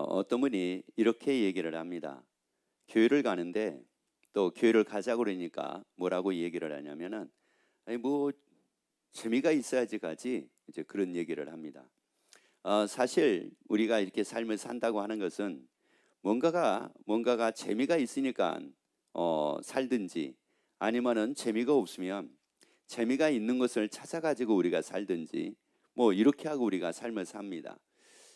어떤 분이 이렇게 얘기를 합니다. 교회를 가는데 또 교회를 가자고 그러니까 뭐라고 얘기를 하냐면은 아니 뭐 재미가 있어야지 가지, 이제 그런 얘기를 합니다. 사실 우리가 이렇게 삶을 산다고 하는 것은 뭔가가 재미가 있으니까 살든지, 아니면은 재미가 없으면 재미가 있는 것을 찾아가지고 우리가 살든지, 뭐 이렇게 하고 우리가 삶을 삽니다.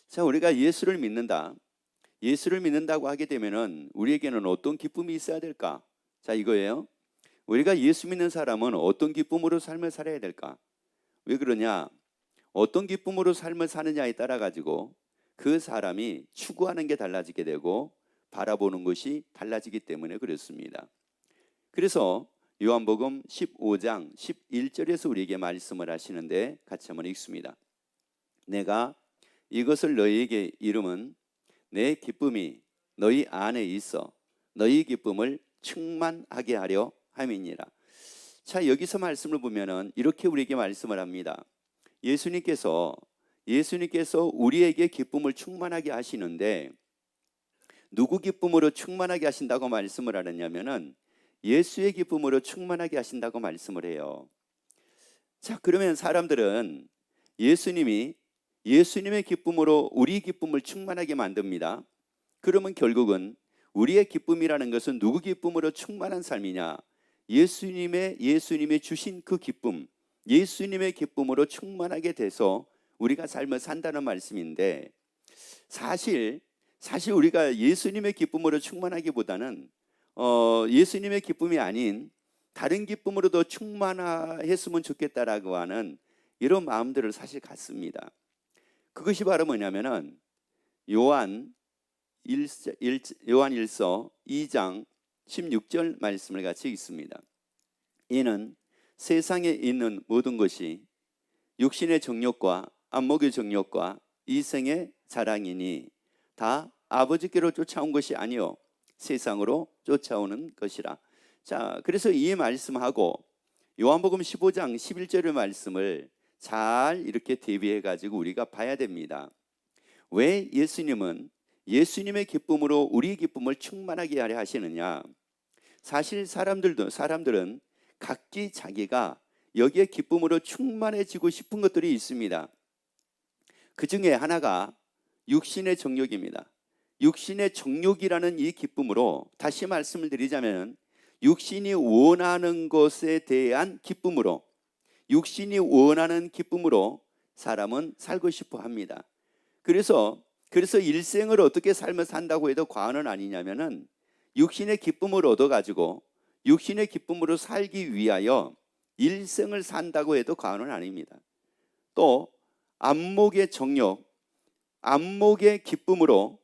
자, 우리가 예수를 믿는다고 하게 되면은 우리에게는 어떤 기쁨이 있어야 될까? 자, 이거예요. 우리가 예수 믿는 사람은 어떤 기쁨으로 삶을 살아야 될까? 왜 그러냐? 어떤 기쁨으로 삶을 사느냐에 따라 가지고 그 사람이 추구하는 게 달라지게 되고 바라보는 것이 달라지기 때문에 그렇습니다. 그래서 요한복음 15장 11절에서 우리에게 말씀을 하시는데 같이 한번 읽습니다. 내가 이것을 너희에게 이름은 내 기쁨이 너희 안에 있어 너희 기쁨을 충만하게 하려 함이니라. 자, 여기서 말씀을 보면은 이렇게 우리에게 말씀을 합니다. 예수님께서 우리에게 기쁨을 충만하게 하시는데 누구 기쁨으로 충만하게 하신다고 말씀을 하느냐면은 예수의 기쁨으로 충만하게 하신다고 말씀을 해요. 자, 그러면 사람들은 예수님의 기쁨으로 우리 기쁨을 충만하게 만듭니다. 그러면 결국은 우리의 기쁨이라는 것은 누구 기쁨으로 충만한 삶이냐? 예수님의 주신 그 기쁨, 예수님의 기쁨으로 충만하게 돼서 우리가 삶을 산다는 말씀인데, 사실 우리가 예수님의 기쁨으로 충만하기보다는 예수님의 기쁨이 아닌 다른 기쁨으로 더 충만했으면 좋겠다라고 하는 이런 마음들을 사실 갖습니다. 그것이 바로 뭐냐면은 요한 1서 2장 16절 말씀을 같이 읽습니다. 이는 세상에 있는 모든 것이 육신의 정욕과 안목의 정욕과 이생의 자랑이니 다 아버지께로 쫓아온 것이 아니요 세상으로 쫓아오는 것이라. 자, 그래서 이 말씀하고 요한복음 15장 11절의 말씀을 잘 이렇게 대비해 가지고 우리가 봐야 됩니다. 왜 예수님의 기쁨으로 우리의 기쁨을 충만하게 하려 하시느냐? 사실 사람들은 각기 자기가 여기에 기쁨으로 충만해지고 싶은 것들이 있습니다. 그 중에 하나가 육신의 정욕입니다. 육신의 정욕이라는 이 기쁨으로, 다시 말씀을 드리자면 육신이 원하는 것에 대한 기쁨으로, 육신이 원하는 기쁨으로 사람은 살고 싶어 합니다. 그래서 일생을 어떻게 삶을 산다고 해도 과언은 아니냐면은 육신의 기쁨을 얻어가지고 육신의 기쁨으로 살기 위하여 일생을 산다고 해도 과언은 아닙니다. 또 안목의 정욕, 안목의 기쁨으로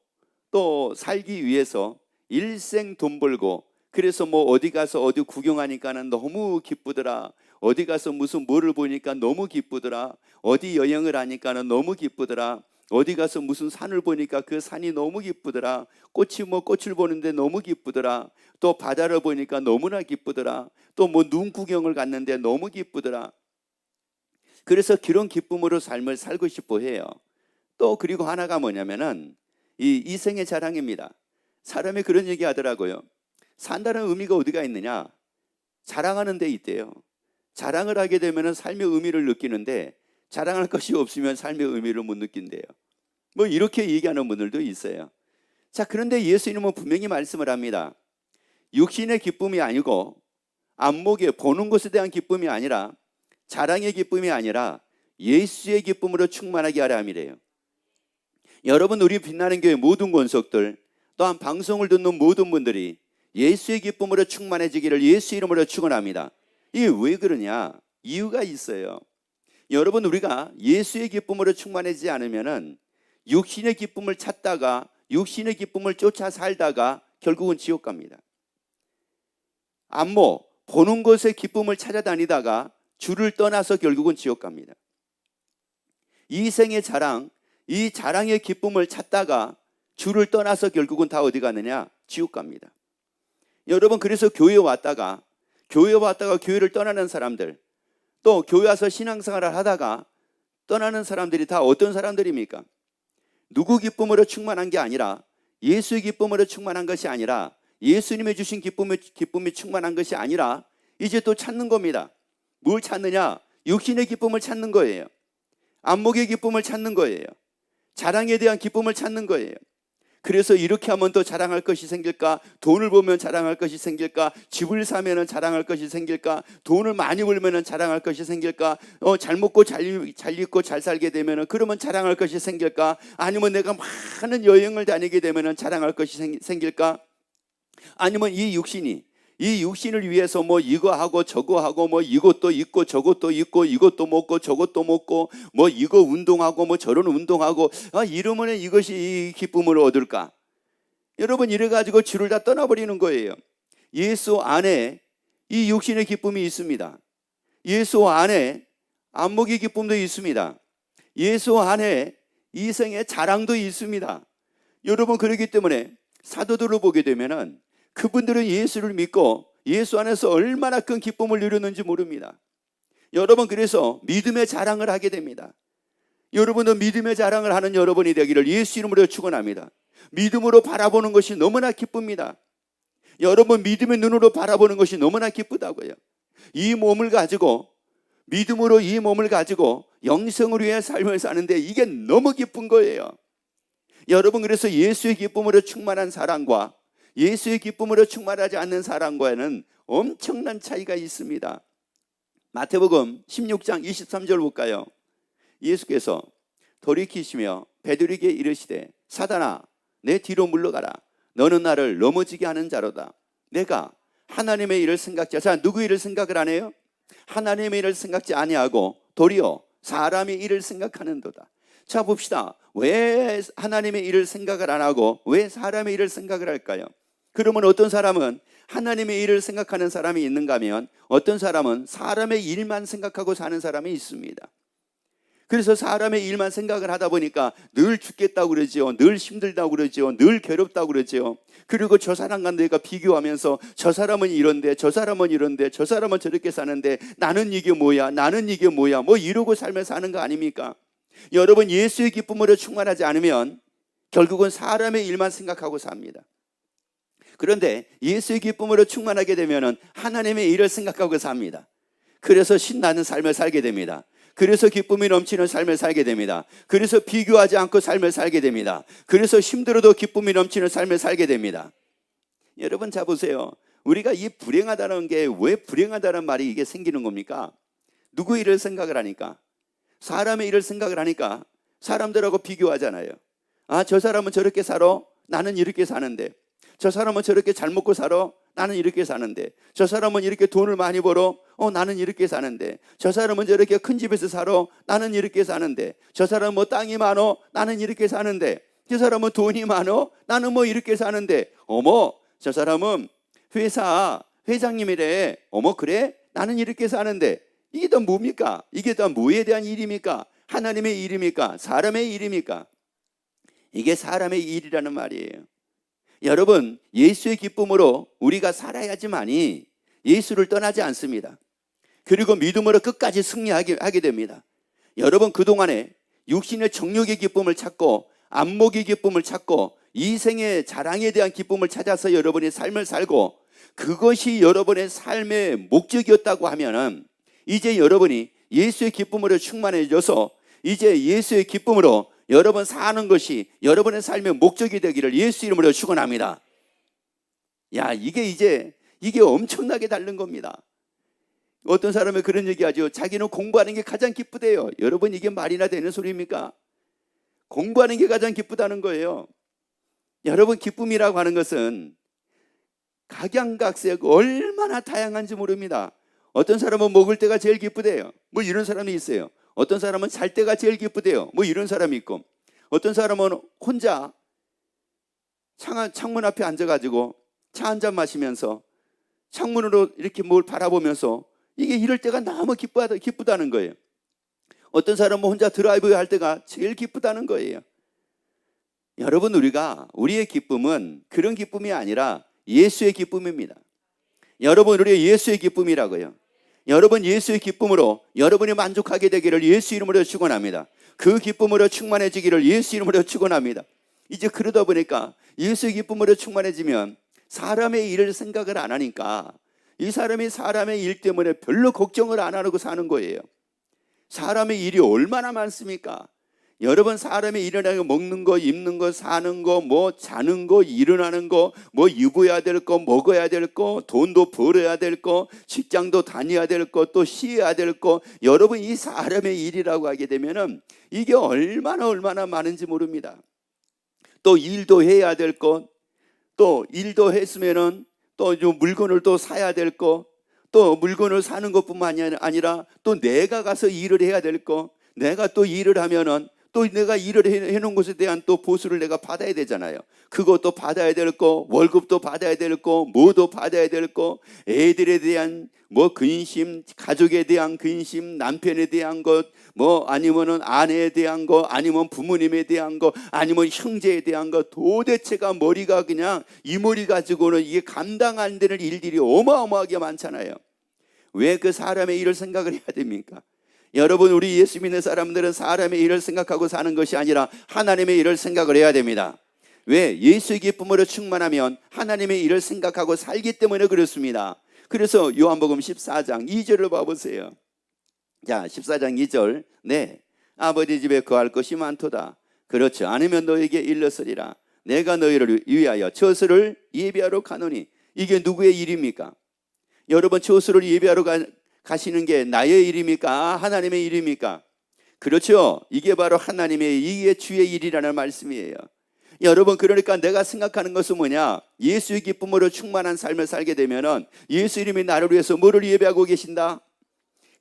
또 살기 위해서 일생 돈 벌고, 그래서 뭐 어디 가서 어디 구경하니까는 너무 기쁘더라, 어디 가서 무슨 뭐를 보니까 너무 기쁘더라, 어디 여행을 하니까는 너무 기쁘더라, 어디 가서 무슨 산을 보니까 그 산이 너무 기쁘더라, 꽃을 보는데 너무 기쁘더라, 또 바다를 보니까 너무나 기쁘더라, 또 뭐 눈 구경을 갔는데 너무 기쁘더라. 그래서 그런 기쁨으로 삶을 살고 싶어 해요. 또 그리고 하나가 뭐냐면은 이 이생의 자랑입니다. 사람이 그런 얘기 하더라고요. 산다는 의미가 어디가 있느냐? 자랑하는 데 있대요. 자랑을 하게 되면 삶의 의미를 느끼는데 자랑할 것이 없으면 삶의 의미를 못 느낀대요. 뭐 이렇게 얘기하는 분들도 있어요. 자, 그런데 예수님은 분명히 말씀을 합니다. 육신의 기쁨이 아니고 안목에 보는 것에 대한 기쁨이 아니라, 자랑의 기쁨이 아니라 예수의 기쁨으로 충만하게 하라 함이래요. 여러분, 우리 빛나는 교회 모든 권속들, 또한 방송을 듣는 모든 분들이 예수의 기쁨으로 충만해지기를 예수 이름으로 축원합니다. 이게 왜 그러냐? 이유가 있어요. 여러분, 우리가 예수의 기쁨으로 충만해지지 않으면은 육신의 기쁨을 찾다가 육신의 기쁨을 쫓아 살다가 결국은 지옥 갑니다. 안목, 보는 것의 기쁨을 찾아다니다가 주를 떠나서 결국은 지옥 갑니다. 이생의 자랑, 이 자랑의 기쁨을 찾다가 주를 떠나서 결국은 다 어디 가느냐? 지옥 갑니다. 여러분, 그래서 교회에 왔다가 교회를 떠나는 사람들, 또 교회 와서 신앙생활을 하다가 떠나는 사람들이 다 어떤 사람들입니까? 누구 기쁨으로 충만한 게 아니라, 예수의 기쁨으로 충만한 것이 아니라, 예수님의 주신 기쁨이 충만한 것이 아니라 이제 또 찾는 겁니다. 뭘 찾느냐? 육신의 기쁨을 찾는 거예요. 안목의 기쁨을 찾는 거예요. 자랑에 대한 기쁨을 찾는 거예요. 그래서 이렇게 하면 또 자랑할 것이 생길까? 돈을 보면 자랑할 것이 생길까? 집을 사면 자랑할 것이 생길까? 돈을 많이 벌면 자랑할 것이 생길까? 잘 먹고 잘 입고 잘 살게 되면 그러면 자랑할 것이 생길까? 아니면 내가 많은 여행을 다니게 되면 자랑할 것이 생길까? 아니면 이 육신을 위해서 뭐 이거 하고 저거 하고 뭐 이것도 있고 저것도 있고 이것도 먹고 저것도 먹고 뭐 이거 운동하고 뭐 저런 운동하고 이러면 이것이 이 기쁨을 얻을까? 여러분, 이래 가지고 주를 다 떠나버리는 거예요. 예수 안에 이 육신의 기쁨이 있습니다. 예수 안에 안목의 기쁨도 있습니다. 예수 안에 이생의 자랑도 있습니다. 여러분, 그렇기 때문에 사도들을 보게 되면은 그분들은 예수를 믿고 예수 안에서 얼마나 큰 기쁨을 누렸는지 모릅니다. 여러분, 그래서 믿음의 자랑을 하게 됩니다. 여러분도 믿음의 자랑을 하는 여러분이 되기를 예수 이름으로 축원합니다. 믿음으로 바라보는 것이 너무나 기쁩니다. 여러분, 믿음의 눈으로 바라보는 것이 너무나 기쁘다고요. 이 몸을 가지고, 믿음으로 이 몸을 가지고 영생을 위해 삶을 사는데 이게 너무 기쁜 거예요. 여러분, 그래서 예수의 기쁨으로 충만한 사랑과 예수의 기쁨으로 충만하지 않는 사랑과는 엄청난 차이가 있습니다. 마태복음 16장 23절 볼까요? 예수께서 돌이키시며 베드로에게 이르시되 사단아 내 뒤로 물러가라. 너는 나를 넘어지게 하는 자로다. 내가 하나님의 일을 생각지, 자, 누구 일을 생각을 안 해요? 하나님의 일을 생각지 아니하고 도리어 사람의 일을 생각하는도다. 자, 봅시다. 왜 하나님의 일을 생각을 안 하고 왜 사람의 일을 생각을 할까요? 그러면 어떤 사람은 하나님의 일을 생각하는 사람이 있는가 하면 어떤 사람은 사람의 일만 생각하고 사는 사람이 있습니다. 그래서 사람의 일만 생각을 하다 보니까 늘 죽겠다고 그러죠. 늘 힘들다고 그러죠. 늘 괴롭다고 그러죠. 그리고 저 사람과 내가 비교하면서 저 사람은 이런데 저 사람은 이런데 저 사람은 저렇게 사는데 나는 이게 뭐야, 나는 이게 뭐야, 뭐 이러고 살며 사는 거 아닙니까? 여러분, 예수의 기쁨으로 충만하지 않으면 결국은 사람의 일만 생각하고 삽니다. 그런데 예수의 기쁨으로 충만하게 되면 하나님의 일을 생각하고 삽니다. 그래서 신나는 삶을 살게 됩니다. 그래서 기쁨이 넘치는 삶을 살게 됩니다. 그래서 비교하지 않고 삶을 살게 됩니다. 그래서 힘들어도 기쁨이 넘치는 삶을 살게 됩니다. 여러분, 자 보세요. 우리가 이 불행하다는 게 왜 불행하다는 말이 이게 생기는 겁니까? 누구 일을 생각을 하니까? 사람의 일을 생각을 하니까 사람들하고 비교하잖아요. 아, 저 사람은 저렇게 살아? 나는 이렇게 사는데. 저 사람은 저렇게 잘 먹고 살아? 나는 이렇게 사는데. 저 사람은 이렇게 돈을 많이 벌어? 나는 이렇게 사는데. 저 사람은 저렇게 큰 집에서 살아? 나는 이렇게 사는데. 저 사람은 뭐 땅이 많어? 나는 이렇게 사는데. 저 사람은 돈이 많어? 나는 뭐 이렇게 사는데. 어머, 저 사람은 회사 회장님이래. 어머, 그래? 나는 이렇게 사는데. 이게 다 뭡니까? 이게 다 뭐에 대한 일입니까? 하나님의 일입니까? 사람의 일입니까? 이게 사람의 일이라는 말이에요. 여러분, 예수의 기쁨으로 우리가 살아야지만이 예수를 떠나지 않습니다. 그리고 믿음으로 끝까지 승리하게 됩니다. 여러분, 그동안에 육신의 정욕의 기쁨을 찾고 안목의 기쁨을 찾고 이생의 자랑에 대한 기쁨을 찾아서 여러분이 삶을 살고 그것이 여러분의 삶의 목적이었다고 하면은 이제 여러분이 예수의 기쁨으로 충만해져서 이제 예수의 기쁨으로 여러분 사는 것이 여러분의 삶의 목적이 되기를 예수 이름으로 축원합니다. 야, 이게 엄청나게 다른 겁니다. 어떤 사람은 그런 얘기하죠. 자기는 공부하는 게 가장 기쁘대요. 여러분, 이게 말이나 되는 소리입니까? 공부하는 게 가장 기쁘다는 거예요. 여러분, 기쁨이라고 하는 것은 각양각색 얼마나 다양한지 모릅니다. 어떤 사람은 먹을 때가 제일 기쁘대요. 뭐 이런 사람이 있어요. 어떤 사람은 잘 때가 제일 기쁘대요. 뭐 이런 사람이 있고, 어떤 사람은 혼자 창문 앞에 앉아가지고 차 한 잔 마시면서 창문으로 이렇게 뭘 바라보면서 이게 이럴 때가 너무 기쁘다는 거예요. 어떤 사람은 혼자 드라이브 할 때가 제일 기쁘다는 거예요. 여러분, 우리의 기쁨은 그런 기쁨이 아니라 예수의 기쁨입니다. 여러분, 우리의 예수의 기쁨이라고요. 여러분, 예수의 기쁨으로 여러분이 만족하게 되기를 예수 이름으로 축원합니다. 그 기쁨으로 충만해지기를 예수 이름으로 축원합니다. 이제 그러다 보니까 예수의 기쁨으로 충만해지면 사람의 일을 생각을 안 하니까 이 사람이 사람의 일 때문에 별로 걱정을 안 하고 사는 거예요. 사람의 일이 얼마나 많습니까? 여러분, 사람의 일이라는 거 먹는 거, 입는 거, 사는 거, 뭐 자는 거, 일어나는 거, 뭐 입어야 될 거, 먹어야 될 거, 돈도 벌어야 될 거, 직장도 다녀야 될 거, 또 쉬어야 될 거. 여러분, 이 사람의 일이라고 하게 되면은 이게 얼마나 많은지 모릅니다. 또 일도 해야 될 것, 또 일도 했으면은 또 물건을 또 사야 될 것, 또 물건을 사는 것뿐만 아니라 또 내가 가서 일을 해야 될 것, 내가 또 일을 하면은 또 내가 일을 해놓은 것에 대한 또 보수를 내가 받아야 되잖아요. 그것도 받아야 될 거, 월급도 받아야 될 거, 뭐도 받아야 될 거, 애들에 대한 뭐 근심, 가족에 대한 근심, 남편에 대한 것, 뭐 아니면은 아내에 대한 거, 아니면 부모님에 대한 거, 아니면 형제에 대한 거, 도대체가 머리가 그냥 이 머리 가지고는 이게 감당 안 되는 일들이 어마어마하게 많잖아요. 왜 그 사람의 일을 생각을 해야 됩니까? 여러분, 우리 예수 믿는 사람들은 사람의 일을 생각하고 사는 것이 아니라 하나님의 일을 생각을 해야 됩니다. 왜? 예수의 기쁨으로 충만하면 하나님의 일을 생각하고 살기 때문에 그렇습니다. 그래서 요한복음 14장 2절을 봐보세요. 자, 14장 2절. 네, 아버지 집에 거할 것이 많도다. 그렇지 않으면 너에게 일렀으리라. 내가 너희를 위하여 처소를 예비하러 가노니. 이게 누구의 일입니까? 여러분, 처소를 예비하러 가시는 게 나의 일입니까? 하나님의 일입니까? 그렇죠. 이게 바로 하나님의, 이게 주의 일이라는 말씀이에요. 여러분, 그러니까 내가 생각하는 것은 뭐냐? 예수의 기쁨으로 충만한 삶을 살게 되면은 예수 이름이 나를 위해서 뭐를 예배하고 계신다?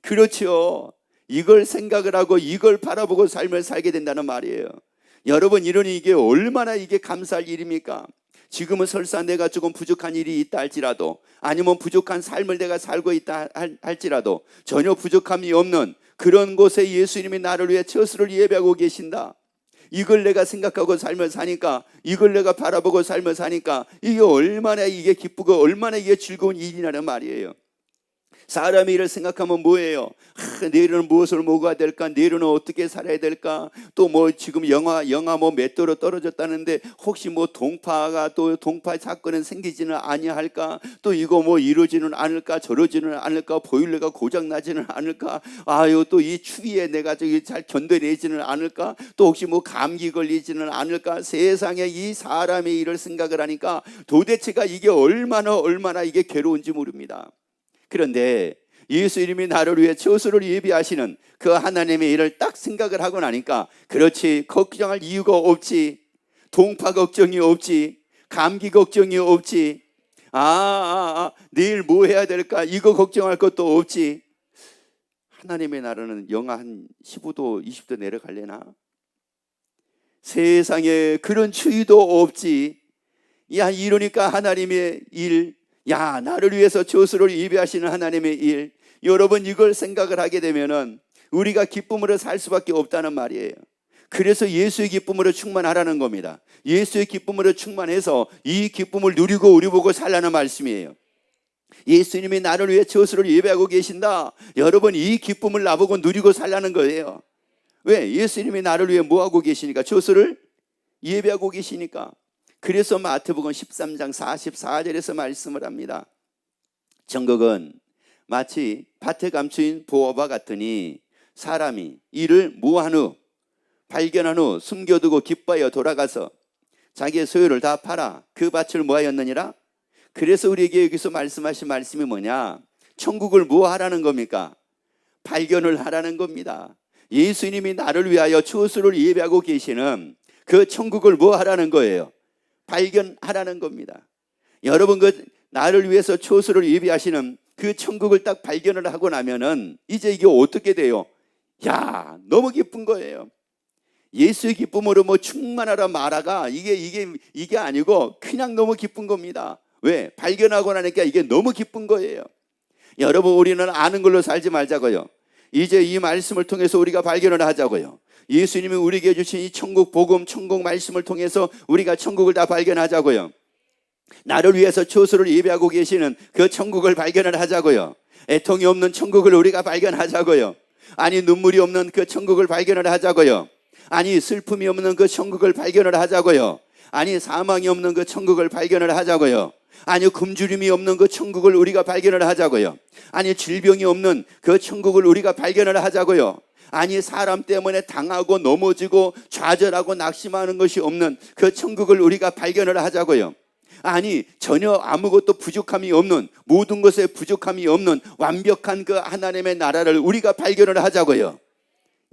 그렇죠. 이걸 생각을 하고 이걸 바라보고 삶을 살게 된다는 말이에요. 여러분, 이러니 이게 얼마나 이게 감사할 일입니까? 지금은 설사 내가 조금 부족한 일이 있다 할지라도, 아니면 부족한 삶을 내가 살고 있다 할지라도 전혀 부족함이 없는 그런 곳에 예수님이 나를 위해 처소를 예배하고 계신다. 이걸 내가 생각하고 삶을 사니까, 이걸 내가 바라보고 삶을 사니까 이게 얼마나 이게 기쁘고 얼마나 이게 즐거운 일이라는 말이에요. 사람의 일을 생각하면 뭐예요? 내일은 무엇을 먹어야 될까? 내일은 어떻게 살아야 될까? 또 뭐 지금 영하 뭐 몇 도로 떨어졌다는데 혹시 뭐 동파 사건은 생기지는 아니할까? 또 이거 뭐 이러지는 않을까? 저러지는 않을까? 보일러가 고장 나지는 않을까? 아유, 또 이 추위에 내가 저기 잘 견뎌내지는 않을까? 또 혹시 뭐 감기 걸리지는 않을까? 세상에 이 사람의 일을 생각을 하니까 도대체가 이게 얼마나 이게 괴로운지 모릅니다. 그런데 예수 이름이 나를 위해 처소를 예비하시는 그 하나님의 일을 딱 생각을 하고 나니까, 그렇지, 걱정할 이유가 없지. 동파 걱정이 없지. 감기 걱정이 없지. 내일 뭐 해야 될까? 이거 걱정할 것도 없지. 하나님의 나라는 영하 한 15도 20도 내려갈래나? 세상에 그런 추위도 없지. 야, 이러니까 하나님의 일, 야, 나를 위해서 처소를 예비하시는 하나님의 일, 여러분, 이걸 생각을 하게 되면은 우리가 기쁨으로 살 수밖에 없다는 말이에요. 그래서 예수의 기쁨으로 충만하라는 겁니다. 예수의 기쁨으로 충만해서 이 기쁨을 누리고 우리 보고 살라는 말씀이에요. 예수님이 나를 위해 처소를 예배하고 계신다. 여러분, 이 기쁨을 나보고 누리고 살라는 거예요. 왜? 예수님이 나를 위해 뭐하고 계시니까? 처소를 예배하고 계시니까. 그래서 마태복음 13장 44절에서 말씀을 합니다. 천국은 마치 밭에 감추인 보화와 같으니 사람이 이를 모한 후, 발견한 후 숨겨두고 기뻐하여 돌아가서 자기의 소유를 다 팔아 그 밭을 모하였느니라. 그래서 우리에게 여기서 말씀하신 말씀이 뭐냐? 천국을 뭐 하라는 겁니까? 발견을 하라는 겁니다. 예수님이 나를 위하여 처소를 예배하고 계시는 그 천국을 뭐 하라는 거예요? 발견하라는 겁니다. 여러분, 그 나를 위해서 처소를 예비하시는 그 천국을 딱 발견을 하고 나면은 이제 이게 어떻게 돼요? 야, 너무 기쁜 거예요. 예수의 기쁨으로 뭐 충만하라 말아가 이게 아니고 그냥 너무 기쁜 겁니다. 왜? 발견하고 나니까 이게 너무 기쁜 거예요. 여러분, 우리는 아는 걸로 살지 말자고요. 이제 이 말씀을 통해서 우리가 발견을 하자고요. 예수님이 우리에게 주신 이 천국 복음, 천국 말씀을 통해서 우리가 천국을 다 발견하자고요. 나를 위해서 처소를 예배하고 계시는 그 천국을 발견을 하자고요. 애통이 없는 천국을 우리가 발견하자고요. 아니, 눈물이 없는 그 천국을 발견을 하자고요. 아니 슬픔이 없는 그 천국을 발견을 하자고요. 아니 사망이 없는 그 천국을 발견을 하자고요. 아니 굶주림이 없는 그 천국을 우리가 발견을 하자고요. 아니 질병이 없는 그 천국을 우리가 발견을 하자고요. 아니 사람 때문에 당하고 넘어지고 좌절하고 낙심하는 것이 없는 그 천국을 우리가 발견을 하자고요. 아니 전혀 아무것도 부족함이 없는, 모든 것에 부족함이 없는 완벽한 그 하나님의 나라를 우리가 발견을 하자고요.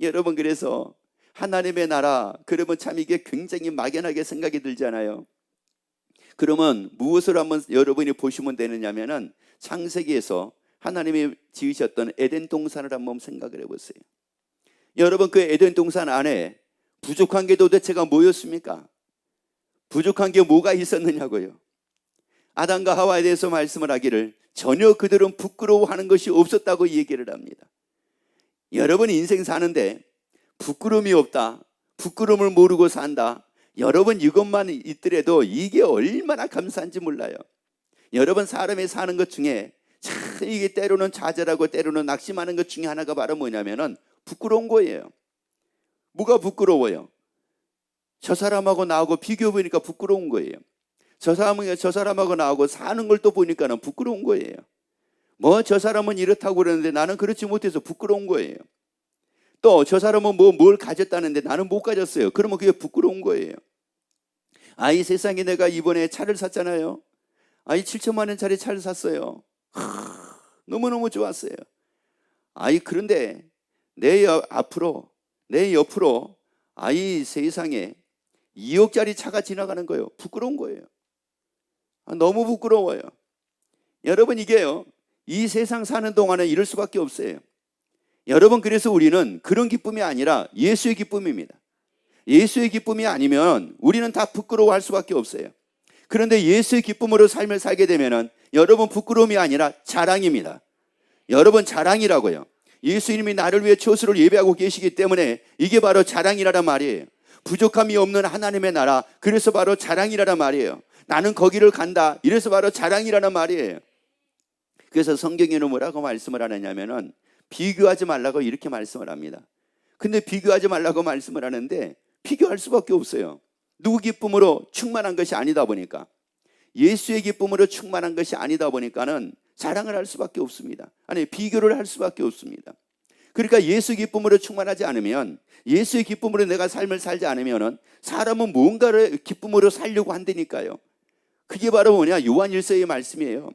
여러분, 그래서 하나님의 나라, 그러면 참 이게 굉장히 막연하게 생각이 들잖아요. 그러면 무엇을 한번 여러분이 보시면 되느냐면은 창세기에서 하나님이 지으셨던 에덴 동산을 한번 생각을 해보세요. 여러분, 그 에덴 동산 안에 부족한 게 도대체가 뭐였습니까? 부족한 게 뭐가 있었느냐고요. 아담과 하와에 대해서 말씀을 하기를 전혀 그들은 부끄러워하는 것이 없었다고 얘기를 합니다. 여러분 인생 사는데 부끄러움이 없다, 부끄러움을 모르고 산다, 여러분 이것만 있더라도 이게 얼마나 감사한지 몰라요. 여러분 사람이 사는 것 중에 참 이게 때로는 좌절하고 때로는 낙심하는 것 중에 하나가 바로 뭐냐면은 부끄러운 거예요. 뭐가 부끄러워요? 저 사람하고 나하고 비교해 보니까 부끄러운 거예요. 저 사람하고 나하고 사는 걸 또 보니까는 부끄러운 거예요. 뭐 저 사람은 이렇다고 그러는데 나는 그렇지 못해서 부끄러운 거예요. 또 저 사람은 뭘 가졌다는데 나는 못 가졌어요. 그러면 그게 부끄러운 거예요. 이 세상에 내가 이번에 차를 샀잖아요. 7천만 원짜리 차를 샀어요. 너무너무 좋았어요. 그런데 내 옆으로 이 세상에 2억짜리 차가 지나가는 거예요. 부끄러운 거예요. 너무 부끄러워요. 여러분, 이게요, 이 세상 사는 동안에 이럴 수밖에 없어요. 여러분, 그래서 우리는 그런 기쁨이 아니라 예수의 기쁨입니다. 예수의 기쁨이 아니면 우리는 다 부끄러워할 수밖에 없어요. 그런데 예수의 기쁨으로 삶을 살게 되면은 여러분 부끄러움이 아니라 자랑입니다. 여러분 자랑이라고요. 예수님이 나를 위해 초수를 예배하고 계시기 때문에 이게 바로 자랑이라란 말이에요. 부족함이 없는 하나님의 나라, 그래서 바로 자랑이라란 말이에요. 나는 거기를 간다, 이래서 바로 자랑이라는 말이에요. 그래서 성경에는 뭐라고 말씀을 하느냐면은 비교하지 말라고 이렇게 말씀을 합니다. 근데 비교하지 말라고 말씀을 하는데 비교할 수밖에 없어요. 누구 기쁨으로 충만한 것이 아니다 보니까, 예수의 기쁨으로 충만한 것이 아니다 보니까는 자랑을 할 수밖에 없습니다. 아니, 비교를 할 수밖에 없습니다. 그러니까 예수 기쁨으로 충만하지 않으면, 예수의 기쁨으로 내가 삶을 살지 않으면 사람은 뭔가를 기쁨으로 살려고 한다니까요. 그게 바로 뭐냐? 요한일서의 말씀이에요.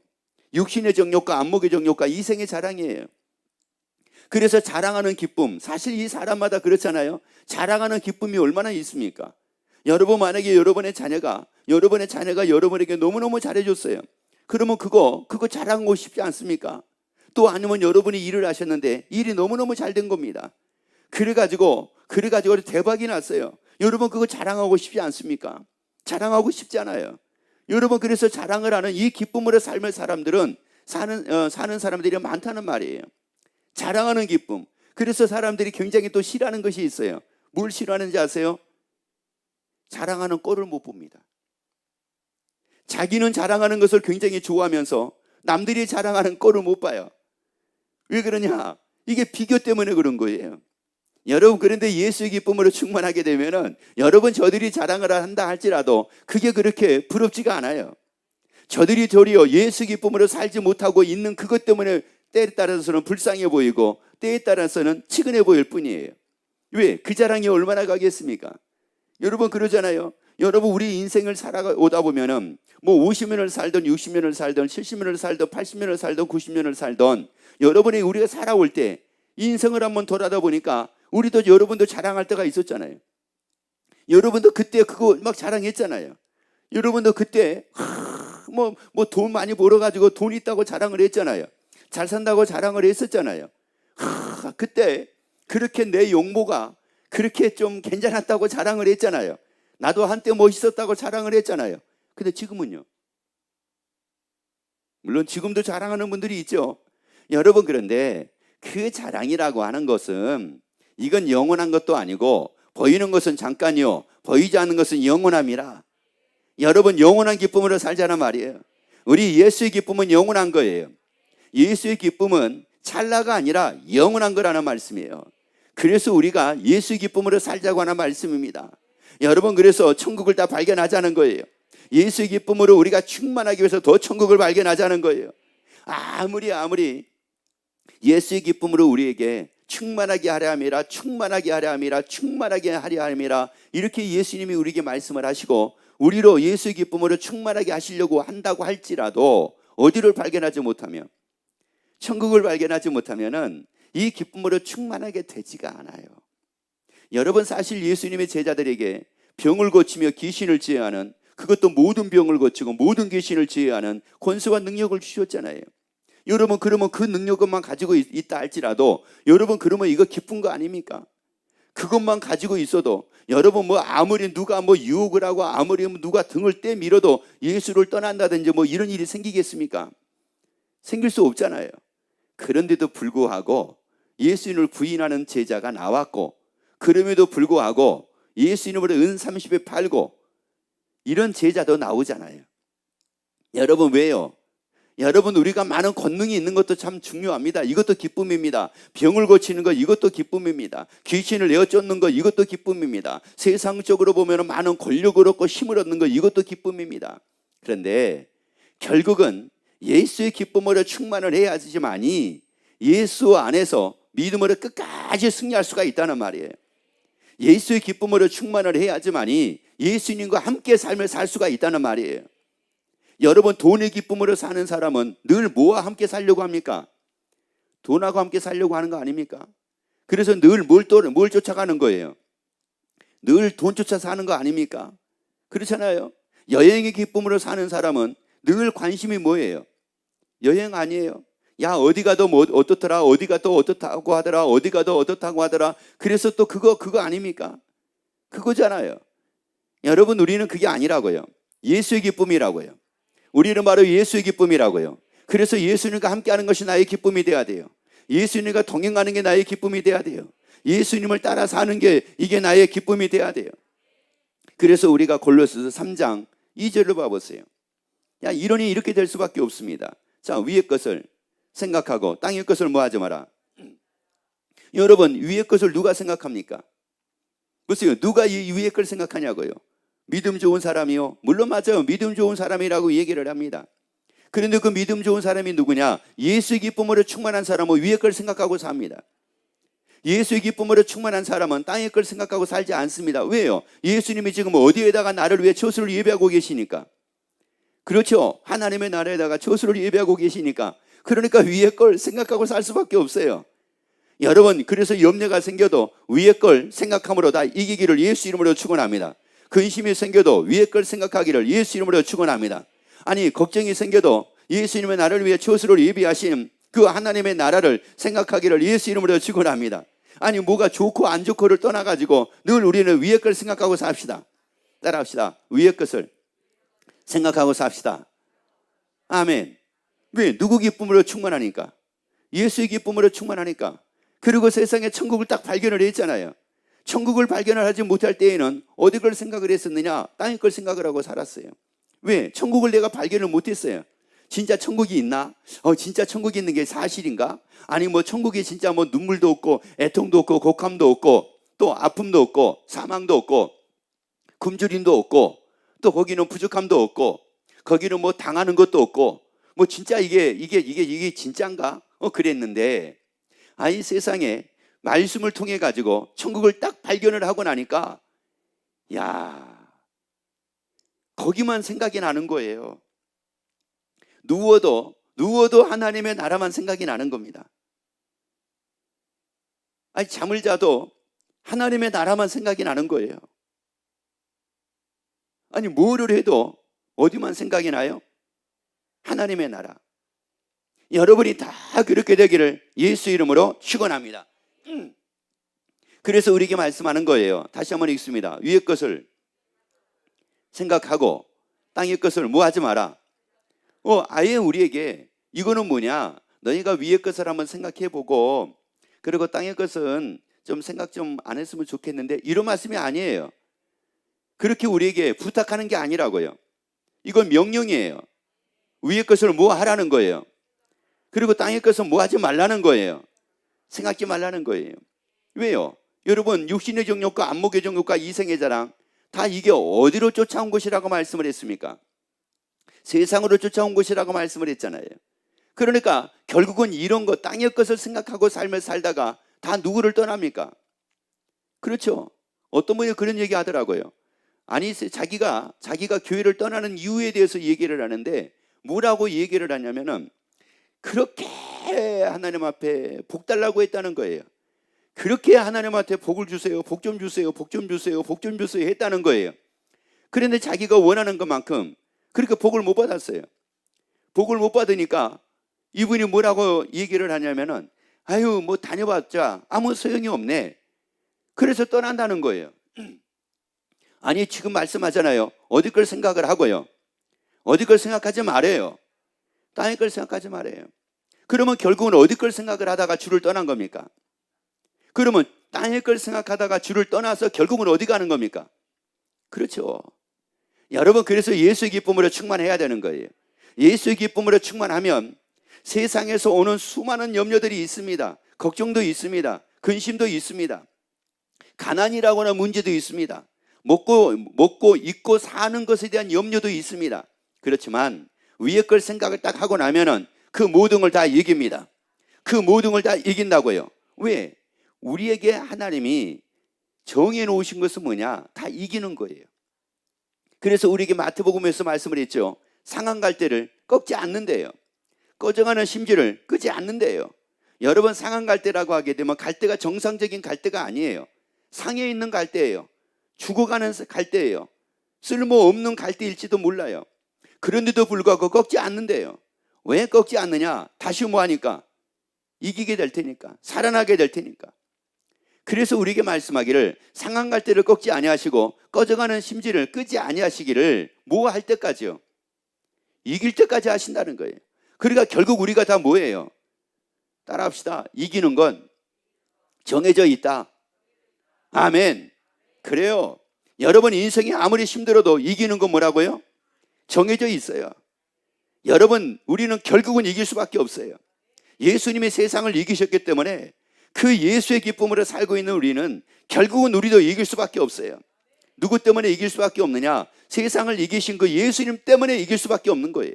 육신의 정욕과 안목의 정욕과 이생의 자랑이에요. 그래서 자랑하는 기쁨, 사실 이 사람마다 그렇잖아요. 자랑하는 기쁨이 얼마나 있습니까? 여러분, 만약에 여러분의 자녀가 여러분에게 너무너무 잘해줬어요. 그러면 그거 자랑하고 싶지 않습니까? 또 아니면 여러분이 일을 하셨는데 일이 너무너무 잘 된 겁니다. 그래가지고 대박이 났어요. 여러분 그거 자랑하고 싶지 않습니까? 자랑하고 싶지 않아요. 여러분, 그래서 자랑을 하는 이 기쁨으로 삶을 사람들은 사는 사람들이 많다는 말이에요. 자랑하는 기쁨. 그래서 사람들이 굉장히 또 싫어하는 것이 있어요. 뭘 싫어하는지 아세요? 자랑하는 꼴을 못 봅니다. 자기는 자랑하는 것을 굉장히 좋아하면서 남들이 자랑하는 꼴을 못 봐요. 왜 그러냐? 이게 비교 때문에 그런 거예요. 여러분, 그런데 예수의 기쁨으로 충만하게 되면은 여러분 저들이 자랑을 한다 할지라도 그게 그렇게 부럽지가 않아요. 저들이 도리어 예수 기쁨으로 살지 못하고 있는 그것 때문에 때에 따라서는 불쌍해 보이고 때에 따라서는 치근해 보일 뿐이에요. 왜? 그 자랑이 얼마나 가겠습니까? 여러분 그러잖아요. 여러분, 우리 인생을 살아오다 보면은 뭐 50년을 살던 60년을 살던 70년을 살던 80년을 살던 90년을 살던 여러분이 우리가 살아올 때 인생을 한번 돌아다 보니까 여러분도 자랑할 때가 있었잖아요. 여러분도 그때 그거 막 자랑했잖아요. 여러분도 그때 뭐 돈 많이 벌어가지고 돈 있다고 자랑을 했잖아요. 잘 산다고 자랑을 했었잖아요. 그때 그렇게 내 용모가 그렇게 좀 괜찮았다고 자랑을 했잖아요. 나도 한때 멋있었다고 자랑을 했잖아요. 근데 지금은요? 물론 지금도 자랑하는 분들이 있죠. 여러분, 그런데 그 자랑이라고 하는 것은 이건 영원한 것도 아니고 보이는 것은 잠깐이요 보이지 않는 것은 영원함이라. 여러분, 영원한 기쁨으로 살자는 말이에요. 우리 예수의 기쁨은 영원한 거예요. 예수의 기쁨은 찰나가 아니라 영원한 거라는 말씀이에요. 그래서 우리가 예수의 기쁨으로 살자고 하는 말씀입니다. 여러분, 그래서 천국을 다 발견하자는 거예요. 예수의 기쁨으로 우리가 충만하기 위해서 더 천국을 발견하자는 거예요. 아무리 예수의 기쁨으로 우리에게 충만하게 하려 함이라, 충만하게 하려 함이라, 충만하게 하려 함이라, 이렇게 예수님이 우리에게 말씀을 하시고 우리로 예수의 기쁨으로 충만하게 하시려고 한다고 할지라도 어디를 발견하지 못하면, 천국을 발견하지 못하면은 이 기쁨으로 충만하게 되지가 않아요. 여러분, 사실 예수님의 제자들에게 병을 고치며 귀신을 제어하는, 그것도 모든 병을 고치고 모든 귀신을 제어하는 권세와 능력을 주셨잖아요. 여러분, 그러면 그 능력만 가지고 있다 할지라도 여러분, 그러면 이거 기쁜 거 아닙니까? 그것만 가지고 있어도 여러분, 아무리 누가 유혹을 하고 아무리 누가 등을 떼 밀어도 예수를 떠난다든지 이런 일이 생기겠습니까? 생길 수 없잖아요. 그런데도 불구하고 예수님을 부인하는 제자가 나왔고, 그럼에도 불구하고 예수님으로 은 30에 팔고 이런 제자도 나오잖아요. 여러분, 왜요? 여러분, 우리가 많은 권능이 있는 것도 참 중요합니다. 이것도 기쁨입니다. 병을 고치는 것, 이것도 기쁨입니다. 귀신을 내어 쫓는 것, 이것도 기쁨입니다. 세상적으로 보면 많은 권력을 얻고 힘을 얻는 것, 이것도 기쁨입니다. 그런데 결국은 예수의 기쁨으로 충만을 해야지만이 예수 안에서 믿음으로 끝까지 승리할 수가 있다는 말이에요. 예수의 기쁨으로 충만을 해야지만이 예수님과 함께 삶을 살 수가 있다는 말이에요. 여러분, 돈의 기쁨으로 사는 사람은 늘 뭐와 함께 살려고 합니까? 돈하고 함께 살려고 하는 거 아닙니까? 그래서 늘 뭘 쫓아가는 거예요? 늘 돈 쫓아 사는 거 아닙니까? 그렇잖아요. 여행의 기쁨으로 사는 사람은 늘 관심이 뭐예요? 여행 아니에요. 야, 어디 가도 어떻더라, 어디 가도 어떻다고 하더라, 어디 가도 어떻다고 하더라. 그래서 또 그거 아닙니까? 그거잖아요. 여러분, 우리는 그게 아니라고요. 예수의 기쁨이라고요. 우리는 바로 예수의 기쁨이라고요. 그래서 예수님과 함께하는 것이 나의 기쁨이 돼야 돼요. 예수님과 동행하는 게 나의 기쁨이 돼야 돼요. 예수님을 따라 사는 게 이게 나의 기쁨이 돼야 돼요. 그래서 우리가 골로새서 3장 2절을 봐보세요. 이론이 이렇게 될 수밖에 없습니다. 자, 위의 것을 생각하고 땅의 것을 뭐하지 마라. 여러분, 위의 것을 누가 생각합니까? 보세요. 누가 이 위의 걸 생각하냐고요? 믿음 좋은 사람이요? 물론 맞아요. 믿음 좋은 사람이라고 얘기를 합니다. 그런데 그 믿음 좋은 사람이 누구냐? 예수의 기쁨으로 충만한 사람은 위의 걸 생각하고 삽니다. 예수의 기쁨으로 충만한 사람은 땅의 걸 생각하고 살지 않습니다. 왜요? 예수님이 지금 어디에다가 나를 위해 처소를 예배하고 계시니까. 그렇죠. 하나님의 나라에다가 처소를 예배하고 계시니까. 그러니까 위의 걸 생각하고 살 수밖에 없어요. 여러분, 그래서 염려가 생겨도 위의 걸 생각함으로 다 이기기를 예수 이름으로 축원합니다. 근심이 생겨도 위의 걸 생각하기를 예수 이름으로 축원합니다. 아니, 걱정이 생겨도 예수님의 나를 위해 처소를 예비하신 그 하나님의 나라를 생각하기를 예수 이름으로 축원합니다. 아니, 뭐가 좋고 안 좋고를 떠나가지고 늘 우리는 위의 걸 생각하고 삽시다. 따라합시다. 위의 것을 생각하고 삽시다. 아멘. 왜? 누구 기쁨으로 충만하니까? 예수의 기쁨으로 충만하니까. 그리고 세상에 천국을 딱 발견을 했잖아요. 천국을 발견을 하지 못할 때에는 어디 걸 생각을 했었느냐? 땅의 걸 생각을 하고 살았어요. 왜? 천국을 내가 발견을 못했어요. 진짜 천국이 있나? 진짜 천국이 있는 게 사실인가? 아니, 천국에 진짜 눈물도 없고 애통도 없고 곡함도 없고 또 아픔도 없고 사망도 없고 굶주림도 없고 또 거기는 부족함도 없고 거기는 당하는 것도 없고 진짜 이게 진짜인가? 그랬는데 이 세상에 말씀을 통해 가지고 천국을 딱 발견을 하고 나니까 거기만 생각이 나는 거예요. 누워도 하나님의 나라만 생각이 나는 겁니다. 잠을 자도 하나님의 나라만 생각이 나는 거예요. 아니, 뭐를 해도 어디만 생각이 나요? 하나님의 나라. 여러분이 다 그렇게 되기를 예수 이름으로 축원합니다. 그래서 우리에게 말씀하는 거예요. 다시 한번 읽습니다. 위의 것을 생각하고 땅의 것을 뭐하지 마라. 아예 우리에게 이거는 뭐냐? 너희가 위의 것을 한번 생각해보고 그리고 땅의 것은 좀 생각 좀 안 했으면 좋겠는데 이런 말씀이 아니에요. 그렇게 우리에게 부탁하는 게 아니라고요. 이건 명령이에요. 위의 것을 뭐 하라는 거예요. 그리고 땅의 것은 뭐 하지 말라는 거예요. 생각지 말라는 거예요. 왜요? 여러분, 육신의 정욕과 안목의 정욕과 이생의 자랑, 다 이게 어디로 쫓아온 것이라고 말씀을 했습니까? 세상으로 쫓아온 것이라고 말씀을 했잖아요. 그러니까 결국은 이런 거, 땅의 것을 생각하고 삶을 살다가 다 누구를 떠납니까? 그렇죠. 어떤 분이 그런 얘기 하더라고요. 아니, 자기가 교회를 떠나는 이유에 대해서 얘기를 하는데 뭐라고 얘기를 하냐면은 그렇게 하나님 앞에 복 달라고 했다는 거예요. 그렇게 하나님한테 복을 주세요, 복 좀 주세요, 복 좀 주세요, 복 좀 주세요 했다는 거예요. 그런데 자기가 원하는 것만큼 그렇게 복을 못 받았어요. 복을 못 받으니까 이분이 뭐라고 얘기를 하냐면은 아유, 뭐 다녀봤자 아무 소용이 없네. 그래서 떠난다는 거예요. 아니, 지금 말씀하잖아요. 어디 걸 생각을 하고요. 어디 걸 생각하지 말아요. 땅의 걸 생각하지 말아요. 그러면 결국은 어디 걸 생각을 하다가 주를 떠난 겁니까? 그러면 땅의 걸 생각하다가 주를 떠나서 결국은 어디 가는 겁니까? 그렇죠. 여러분, 그래서 예수의 기쁨으로 충만해야 되는 거예요. 예수의 기쁨으로 충만하면 세상에서 오는 수많은 염려들이 있습니다. 걱정도 있습니다. 근심도 있습니다. 가난이라고 하는 문제도 있습니다. 먹고 입고 사는 것에 대한 염려도 있습니다. 그렇지만 위에 걸 생각을 딱 하고 나면은 그 모든 걸 다 이깁니다. 그 모든 걸 다 이긴다고요. 왜? 우리에게 하나님이 정해 놓으신 것은 뭐냐? 다 이기는 거예요. 그래서 우리에게 마태복음에서 말씀을 했죠. 상한 갈대를 꺾지 않는데요. 꺼져가는 심지를 끄지 않는데요. 여러분, 상한 갈대라고 하게 되면 갈대가 정상적인 갈대가 아니에요. 상해 있는 갈대예요. 죽어가는 갈대예요. 쓸모없는 갈대일지도 몰라요. 그런데도 불구하고 꺾지 않는데요. 왜 꺾지 않느냐? 다시 뭐 하니까? 이기게 될 테니까, 살아나게 될 테니까. 그래서 우리에게 말씀하기를 상한 갈대를 꺾지 아니하시고 꺼져가는 심지를 끄지 아니하시기를 뭐 할 때까지요? 이길 때까지 하신다는 거예요. 그러니까 결국 우리가 다 뭐예요? 따라합시다. 이기는 건 정해져 있다. 아멘. 그래요. 여러분, 인생이 아무리 힘들어도 이기는 건 뭐라고요? 정해져 있어요. 여러분, 우리는 결국은 이길 수밖에 없어요. 예수님이 세상을 이기셨기 때문에 그 예수의 기쁨으로 살고 있는 우리는 결국은 우리도 이길 수밖에 없어요. 누구 때문에 이길 수밖에 없느냐? 세상을 이기신 그 예수님 때문에 이길 수밖에 없는 거예요.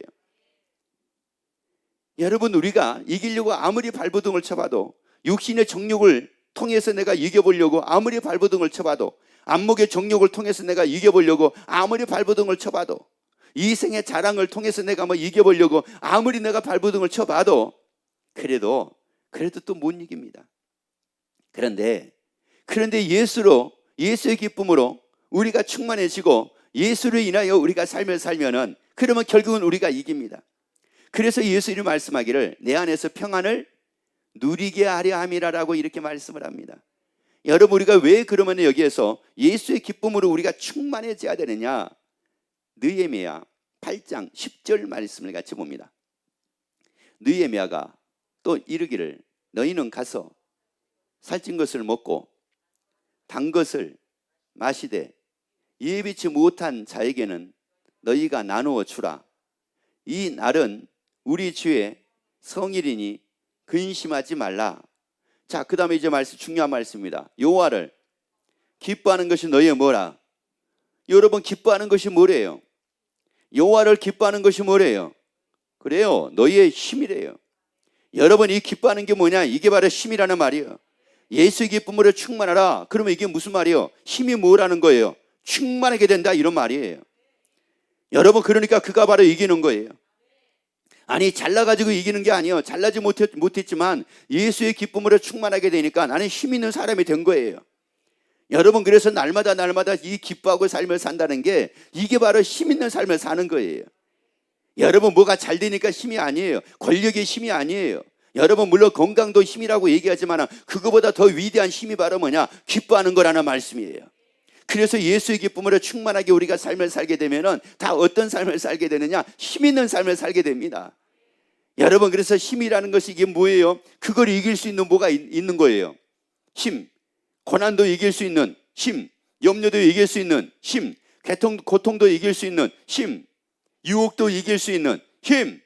여러분, 우리가 이기려고 아무리 발버둥을 쳐봐도, 육신의 정욕을 통해서 내가 이겨보려고 아무리 발버둥을 쳐봐도, 안목의 정욕을 통해서 내가 이겨보려고 아무리 발버둥을 쳐봐도, 이생의 자랑을 통해서 내가 뭐 이겨보려고 아무리 내가 발버둥을 쳐봐도 그래도 또 못 이깁니다. 그런데 예수의 기쁨으로 우리가 충만해지고 예수를 인하여 우리가 삶을 살면은 그러면 결국은 우리가 이깁니다. 그래서 예수님이 말씀하기를 내 안에서 평안을 누리게 하려 함이라라고 이렇게 말씀을 합니다. 여러분, 우리가 왜 그러면 여기에서 예수의 기쁨으로 우리가 충만해져야 되느냐? 느헤미야 8장 10절 말씀을 같이 봅니다. 느헤미야가 또 이르기를 너희는 가서 살찐 것을 먹고 단 것을 마시되 예비치 못한 자에게는 너희가 나누어 주라. 이 날은 우리 주의 성일이니 근심하지 말라. 자, 그 다음에 이제 중요한 말씀입니다. 여호와를 기뻐하는 것이 너희의 뭐라? 여러분, 기뻐하는 것이 뭐래요? 여호와를 기뻐하는 것이 뭐래요? 그래요, 너희의 힘이래요. 여러분, 이 기뻐하는 게 뭐냐? 이게 바로 힘이라는 말이에요. 예수의 기쁨으로 충만하라. 그러면 이게 무슨 말이에요? 힘이 뭐라는 거예요? 충만하게 된다, 이런 말이에요. 여러분, 그러니까 그가 바로 이기는 거예요. 아니, 잘나가지고 이기는 게 아니에요. 잘나지 못했지만 예수의 기쁨으로 충만하게 되니까 나는 힘 있는 사람이 된 거예요. 여러분, 그래서 날마다 이 기뻐하고 삶을 산다는 게 이게 바로 힘 있는 삶을 사는 거예요. 여러분, 뭐가 잘 되니까 힘이 아니에요. 권력의 힘이 아니에요. 여러분, 물론 건강도 힘이라고 얘기하지만 그거보다 더 위대한 힘이 바로 뭐냐? 기뻐하는 거라는 말씀이에요. 그래서 예수의 기쁨으로 충만하게 우리가 삶을 살게 되면은 다 어떤 삶을 살게 되느냐? 힘 있는 삶을 살게 됩니다. 여러분, 그래서 힘이라는 것이 이게 뭐예요? 그걸 이길 수 있는 뭐가 있는 거예요? 힘. 고난도 이길 수 있는 힘. 염려도 이길 수 있는 힘. 고통도 이길 수 있는 힘. 유혹도 이길 수 있는 힘.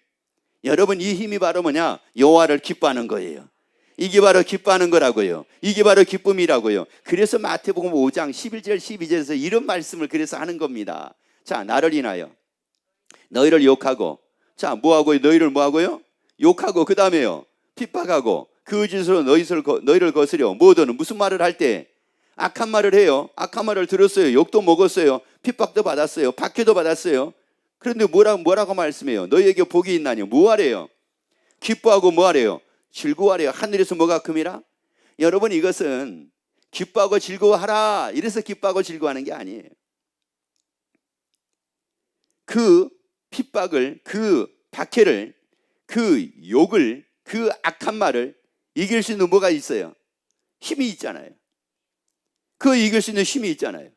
여러분, 이 힘이 바로 뭐냐? 여호와를 기뻐하는 거예요. 이게 바로 기뻐하는 거라고요. 이게 바로 기쁨이라고요. 그래서 마태복음 5장 11절 12절에서 이런 말씀을 그래서 하는 겁니다. 자, 나를 인하여 너희를 욕하고, 자, 뭐하고요? 너희를 뭐하고요? 욕하고, 그 다음에요, 핍박하고, 그 짓으로 너희를 거스려. 뭐든 무슨 말을 할 때 악한 말을 해요. 악한 말을 들었어요. 욕도 먹었어요. 핍박도 받았어요. 박해도 받았어요. 그런데 뭐라고 말씀해요? 너희에게 복이 있나니 뭐하래요? 기뻐하고 뭐하래요? 즐거워하래요. 하늘에서 뭐가 큼이라? 여러분, 이것은 기뻐하고 즐거워하라 이래서 기뻐하고 즐거워하는 게 아니에요. 그 핍박을, 그 박해를, 그 욕을, 그 악한 말을 이길 수 있는 뭐가 있어요? 힘이 있잖아요. 그 이길 수 있는 힘이 있잖아요.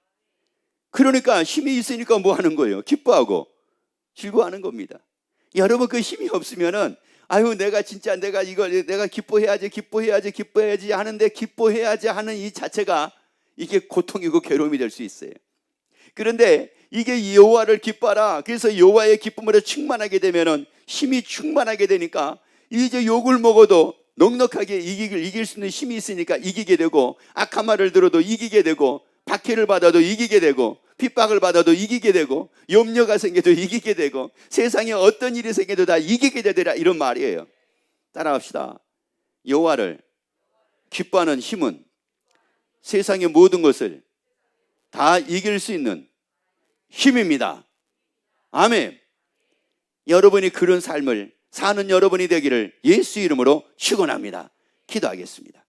그러니까 힘이 있으니까 뭐 하는 거예요? 기뻐하고 즐거워하는 겁니다. 여러분, 그 힘이 없으면은 아유, 내가 기뻐해야지 하는데, 기뻐해야지 하는 이 자체가 이게 고통이고 괴로움이 될 수 있어요. 그런데 이게 여호와를 기뻐하라. 그래서 여호와의 기쁨으로 충만하게 되면은 힘이 충만하게 되니까 이제 욕을 먹어도 넉넉하게 이길 수 있는 힘이 있으니까 이기게 되고, 악한 말을 들어도 이기게 되고, 박해를 받아도 이기게 되고, 핍박을 받아도 이기게 되고, 염려가 생겨도 이기게 되고, 세상에 어떤 일이 생겨도 다 이기게 되더라, 이런 말이에요. 따라합시다. 여호와를 기뻐하는 힘은 세상의 모든 것을 다 이길 수 있는 힘입니다. 아멘. 여러분이 그런 삶을 사는 여러분이 되기를 예수 이름으로 축원합니다. 기도하겠습니다.